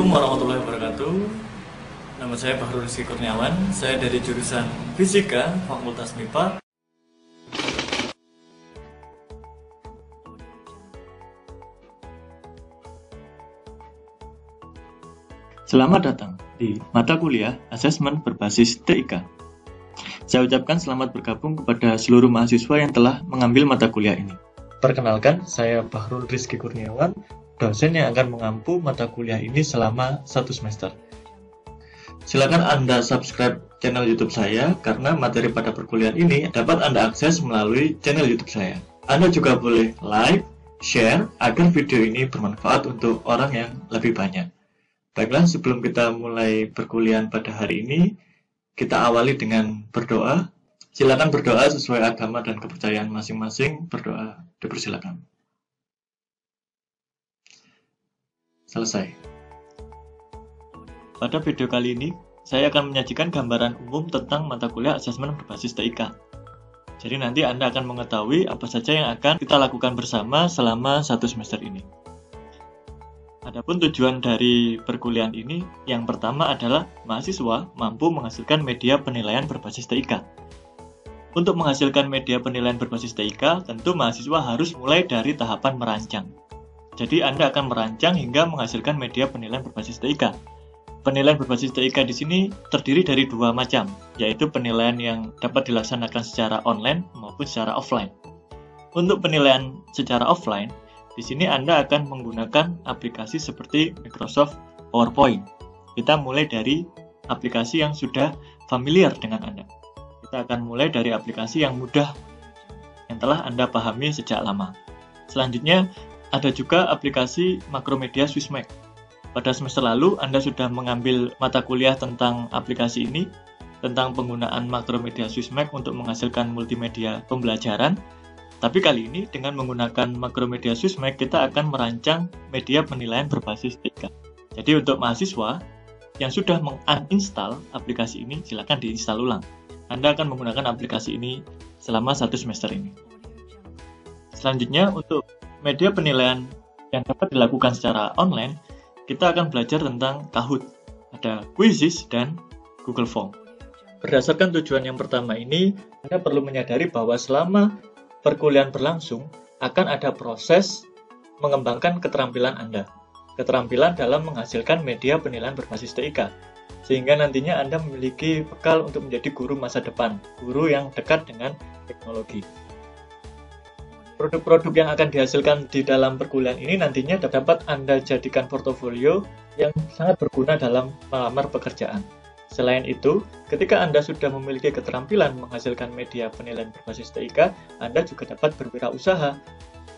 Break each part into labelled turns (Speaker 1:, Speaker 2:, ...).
Speaker 1: Assalamualaikum warahmatullahi wabarakatuh. Nama saya Bahrul Rizky Kurniawan. Saya dari jurusan Fisika, Fakultas MIPA. Selamat datang di mata kuliah Asesmen Berbasis TIK. Saya ucapkan selamat bergabung kepada seluruh mahasiswa yang telah mengambil mata kuliah ini. Perkenalkan, saya Bahrul Rizky Kurniawan, dosen yang akan mengampu mata kuliah ini selama 1 semester. Silakan Anda subscribe channel YouTube saya karena materi pada perkuliahan ini dapat Anda akses melalui channel YouTube saya. Anda juga boleh like, share agar video ini bermanfaat untuk orang yang lebih banyak. Baiklah, sebelum kita mulai perkuliahan pada hari ini, kita awali dengan berdoa. Silakan berdoa sesuai agama dan kepercayaan masing-masing. Berdoa, dipersilakan. Selesai. Pada video kali ini, saya akan menyajikan gambaran umum tentang mata kuliah asesmen berbasis TIK. Jadi nanti Anda akan mengetahui apa saja yang akan kita lakukan bersama selama 1 semester ini. Adapun tujuan dari perkuliahan ini, yang pertama adalah mahasiswa mampu menghasilkan media penilaian berbasis TIK. Untuk menghasilkan media penilaian berbasis TIK, tentu mahasiswa harus mulai dari tahapan merancang. Jadi Anda akan merancang hingga menghasilkan media penilaian berbasis TIK. Penilaian berbasis TIK di sini terdiri dari 2 macam, yaitu penilaian yang dapat dilaksanakan secara online maupun secara offline. Untuk penilaian secara offline, di sini Anda akan menggunakan aplikasi seperti Microsoft PowerPoint. Kita mulai dari aplikasi yang sudah familiar dengan Anda. Kita akan mulai dari aplikasi yang mudah, yang telah Anda pahami sejak lama. Selanjutnya, ada juga aplikasi Macromedia Swismac. Pada semester lalu, Anda sudah mengambil mata kuliah tentang aplikasi ini, tentang penggunaan Macromedia Swismac untuk menghasilkan multimedia pembelajaran. Tapi kali ini, dengan menggunakan Macromedia Swismac, kita akan merancang media penilaian berbasis TIK. Jadi untuk mahasiswa yang sudah menguninstall aplikasi ini, silakan diinstal ulang. Anda akan menggunakan aplikasi ini selama 1 semester ini. Selanjutnya, untuk media penilaian yang dapat dilakukan secara online, kita akan belajar tentang Kahoot. Ada Quizzes dan Google Form. Berdasarkan tujuan yang pertama ini, Anda perlu menyadari bahwa selama perkuliahan berlangsung, akan ada proses mengembangkan keterampilan Anda. Keterampilan dalam menghasilkan media penilaian berbasis TIK. Sehingga nantinya Anda memiliki bekal untuk menjadi guru masa depan, guru yang dekat dengan teknologi. Produk-produk yang akan dihasilkan di dalam perkuliahan ini nantinya dapat Anda jadikan portofolio yang sangat berguna dalam melamar pekerjaan. Selain itu, ketika Anda sudah memiliki keterampilan menghasilkan media penilaian berbasis TIK, Anda juga dapat berwirausaha,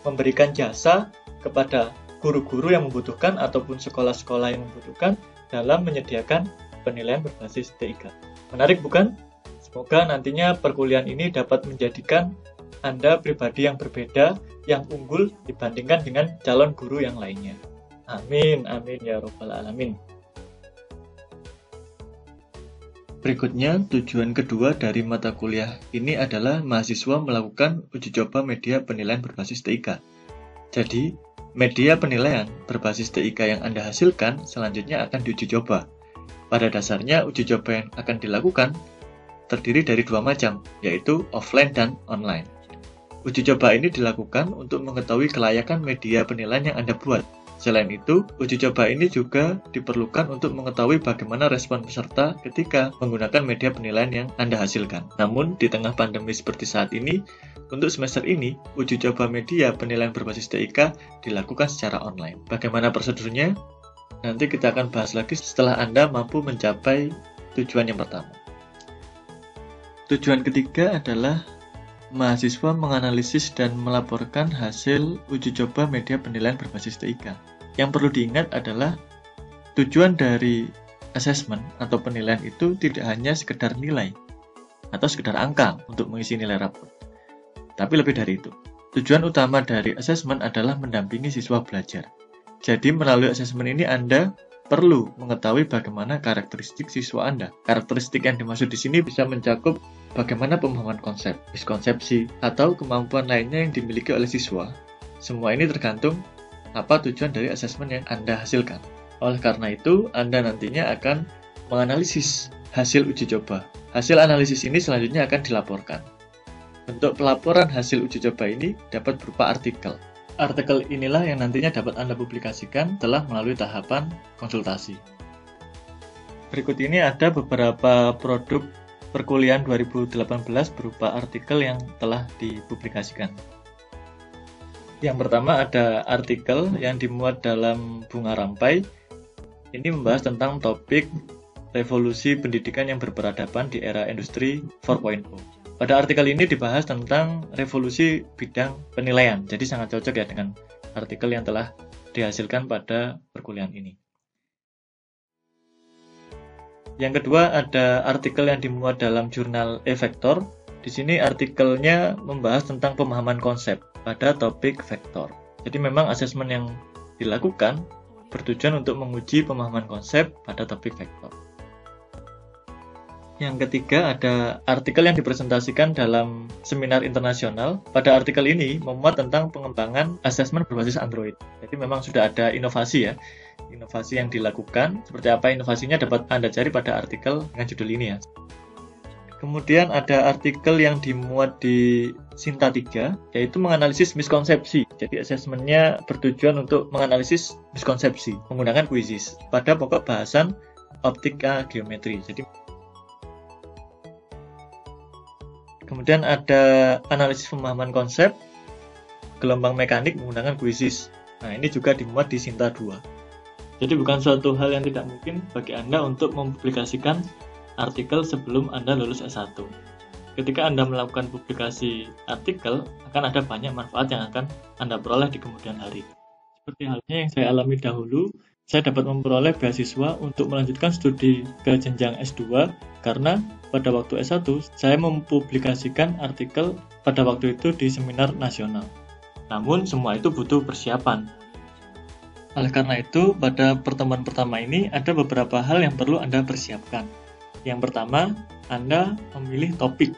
Speaker 1: memberikan jasa kepada guru-guru yang membutuhkan ataupun sekolah-sekolah yang membutuhkan dalam menyediakan penilaian berbasis TIK. Menarik bukan? Semoga nantinya perkuliahan ini dapat menjadikan Anda pribadi yang berbeda, yang unggul dibandingkan dengan calon guru yang lainnya. Amin, amin ya robbal alamin. Berikutnya, tujuan kedua dari mata kuliah ini adalah mahasiswa melakukan uji coba media penilaian berbasis TIK. Jadi, media penilaian berbasis TIK yang Anda hasilkan selanjutnya akan diuji coba. Pada dasarnya, uji coba yang akan dilakukan terdiri dari 2 macam, yaitu offline dan online. Uji coba ini dilakukan untuk mengetahui kelayakan media penilaian yang Anda buat. Selain itu, uji coba ini juga diperlukan untuk mengetahui bagaimana respon peserta ketika menggunakan media penilaian yang Anda hasilkan. Namun, di tengah pandemi seperti saat ini, untuk semester ini, uji coba media penilaian berbasis TIK dilakukan secara online. Bagaimana prosedurnya? Nanti kita akan bahas lagi setelah Anda mampu mencapai tujuan yang pertama. Tujuan ketiga adalah mahasiswa menganalisis dan melaporkan hasil uji coba media penilaian berbasis TIK. Yang perlu diingat adalah tujuan dari asesmen atau penilaian itu tidak hanya sekedar nilai atau sekedar angka untuk mengisi nilai rapor. Tapi lebih dari itu. Tujuan utama dari asesmen adalah mendampingi siswa belajar. Jadi melalui asesmen ini Anda perlu mengetahui bagaimana karakteristik siswa Anda. Karakteristik yang dimaksud di sini bisa mencakup bagaimana pemahaman konsep, miskonsepsi, atau kemampuan lainnya yang dimiliki oleh siswa. Semua ini tergantung apa tujuan dari asesmen yang Anda hasilkan. Oleh karena itu, Anda nantinya akan menganalisis hasil uji coba. Hasil analisis ini selanjutnya akan dilaporkan. Bentuk pelaporan hasil uji coba ini dapat berupa artikel. Artikel inilah yang nantinya dapat Anda publikasikan setelah melalui tahapan konsultasi. Berikut ini ada beberapa produk perkuliahan 2018 berupa artikel yang telah dipublikasikan. Yang pertama ada artikel yang dimuat dalam Bunga Rampai. Ini membahas tentang topik revolusi pendidikan yang berperadaban di era industri 4.0. Pada artikel ini dibahas tentang revolusi bidang penilaian. Jadi sangat cocok ya dengan artikel yang telah dihasilkan pada perkuliahan ini. Yang kedua ada artikel yang dimuat dalam jurnal E-Vektor. Di sini artikelnya membahas tentang pemahaman konsep pada topik vektor. Jadi memang asesmen yang dilakukan bertujuan untuk menguji pemahaman konsep pada topik vektor. Yang ketiga ada artikel yang dipresentasikan dalam seminar internasional. Pada artikel ini memuat tentang pengembangan asesmen berbasis Android. Jadi memang sudah ada inovasi ya. Inovasi yang dilakukan, seperti apa inovasinya dapat Anda cari pada artikel dengan judul ini ya. Kemudian ada artikel yang dimuat di Sinta 3, yaitu menganalisis miskonsepsi. Jadi asesmennya bertujuan untuk menganalisis miskonsepsi menggunakan kuisis pada pokok bahasan optika geometri. Kemudian ada analisis pemahaman konsep gelombang mekanik menggunakan kuisis. Nah, ini juga dimuat di Sinta 2. Jadi bukan suatu hal yang tidak mungkin bagi Anda untuk mempublikasikan artikel sebelum Anda lulus S1. Ketika Anda melakukan publikasi artikel, akan ada banyak manfaat yang akan Anda peroleh di kemudian hari. Seperti halnya yang saya alami dahulu, saya dapat memperoleh beasiswa untuk melanjutkan studi ke jenjang S2 karena pada waktu S1 saya mempublikasikan artikel pada waktu itu di seminar nasional. Namun semua itu butuh persiapan. Oleh karena itu, pada pertemuan pertama ini ada beberapa hal yang perlu Anda persiapkan. Yang pertama, Anda memilih topik.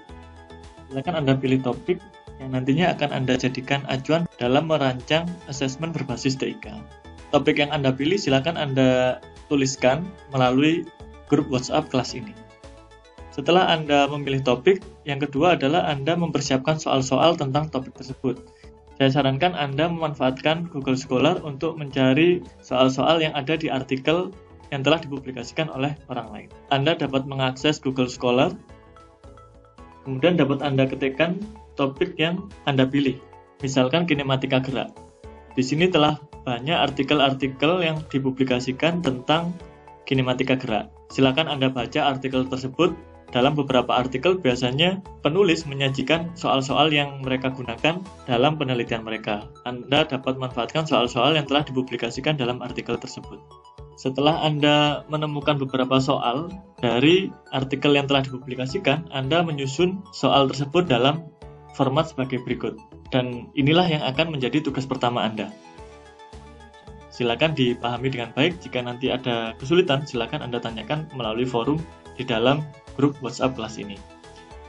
Speaker 1: Silakan Anda pilih topik yang nantinya akan Anda jadikan acuan dalam merancang asesmen berbasis TIK. Topik yang Anda pilih silakan Anda tuliskan melalui grup WhatsApp kelas ini. Setelah Anda memilih topik, yang kedua adalah Anda mempersiapkan soal-soal tentang topik tersebut. Saya sarankan Anda memanfaatkan Google Scholar untuk mencari soal-soal yang ada di artikel yang telah dipublikasikan oleh orang lain. Anda dapat mengakses Google Scholar, kemudian dapat Anda ketikkan topik yang Anda pilih, misalkan kinematika gerak. Di sini telah banyak artikel-artikel yang dipublikasikan tentang kinematika gerak. Silakan Anda baca artikel tersebut. Dalam beberapa artikel biasanya penulis menyajikan soal-soal yang mereka gunakan dalam penelitian mereka. Anda dapat manfaatkan soal-soal yang telah dipublikasikan dalam artikel tersebut. Setelah Anda menemukan beberapa soal dari artikel yang telah dipublikasikan, Anda menyusun soal tersebut dalam format sebagai berikut. Dan inilah yang akan menjadi tugas pertama Anda. Silakan dipahami dengan baik. Jika nanti ada kesulitan, silakan Anda tanyakan melalui forum di dalam grup WhatsApp kelas ini.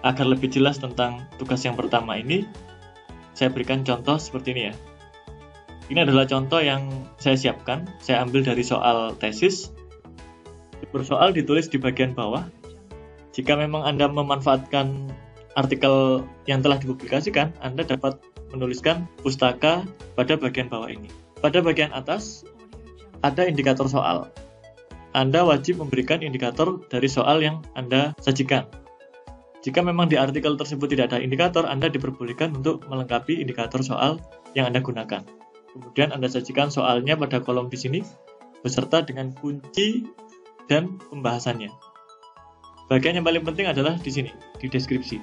Speaker 1: Agar lebih jelas tentang tugas yang pertama ini, saya berikan contoh seperti ini ya. Ini adalah contoh yang saya siapkan. Saya ambil dari soal tesis. Bersoal ditulis di bagian bawah. Jika memang Anda memanfaatkan artikel yang telah dipublikasikan, Anda dapat menuliskan pustaka pada bagian bawah ini. Pada bagian atas, ada indikator soal. Anda wajib memberikan indikator dari soal yang Anda sajikan. Jika memang di artikel tersebut tidak ada indikator, Anda diperbolehkan untuk melengkapi indikator soal yang Anda gunakan. Kemudian Anda sajikan soalnya pada kolom di sini, beserta dengan kunci dan pembahasannya. Bagian yang paling penting adalah di sini, di deskripsi.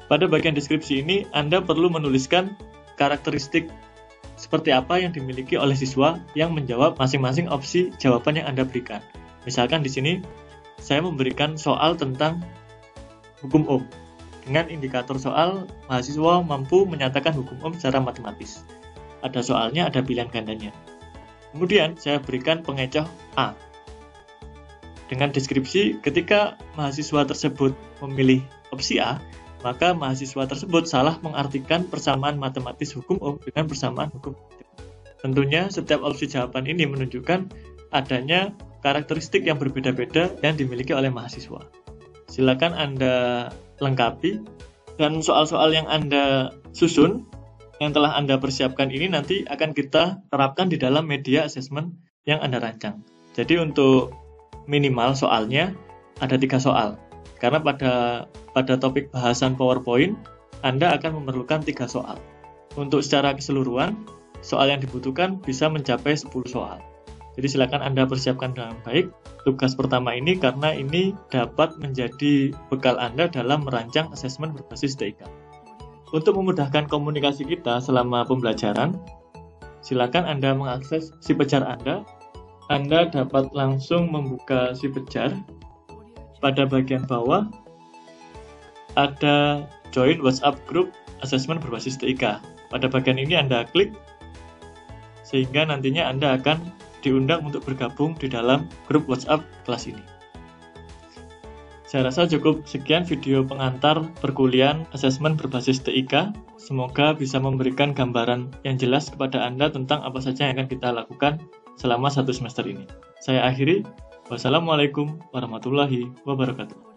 Speaker 1: Pada bagian deskripsi ini, Anda perlu menuliskan karakteristik seperti apa yang dimiliki oleh siswa yang menjawab masing-masing opsi jawaban yang Anda berikan. Misalkan di sini, saya memberikan soal tentang hukum Ohm. Dengan indikator soal, mahasiswa mampu menyatakan hukum Ohm secara matematis. Ada soalnya, ada pilihan gandanya. Kemudian, saya berikan pengecoh A. Dengan deskripsi, ketika mahasiswa tersebut memilih opsi A, maka mahasiswa tersebut salah mengartikan persamaan matematis hukum Ohm dengan persamaan hukum. Tentunya setiap opsi jawaban ini menunjukkan adanya karakteristik yang berbeda-beda yang dimiliki oleh mahasiswa. Silakan Anda lengkapi, dan soal-soal yang Anda susun, yang telah Anda persiapkan ini nanti akan kita terapkan di dalam media assessment yang Anda rancang. Jadi untuk minimal soalnya ada 3 soal. Karena pada topik bahasan PowerPoint, Anda akan memerlukan 3 soal. Untuk secara keseluruhan, soal yang dibutuhkan bisa mencapai 10 soal. Jadi silakan Anda persiapkan dengan baik tugas pertama ini, karena ini dapat menjadi bekal Anda dalam merancang asesmen berbasis TIK. Untuk memudahkan komunikasi kita selama pembelajaran, silakan Anda mengakses si pejar Anda. Anda dapat langsung membuka si pejar. Pada bagian bawah ada join WhatsApp group asesmen berbasis TIK. Pada bagian ini Anda klik, sehingga nantinya Anda akan diundang untuk bergabung di dalam grup WhatsApp kelas ini. Saya rasa cukup sekian video pengantar perkuliahan asesmen berbasis TIK. Semoga bisa memberikan gambaran yang jelas kepada Anda tentang apa saja yang akan kita lakukan selama 1 semester ini. Saya akhiri. Wassalamualaikum warahmatullahi wabarakatuh.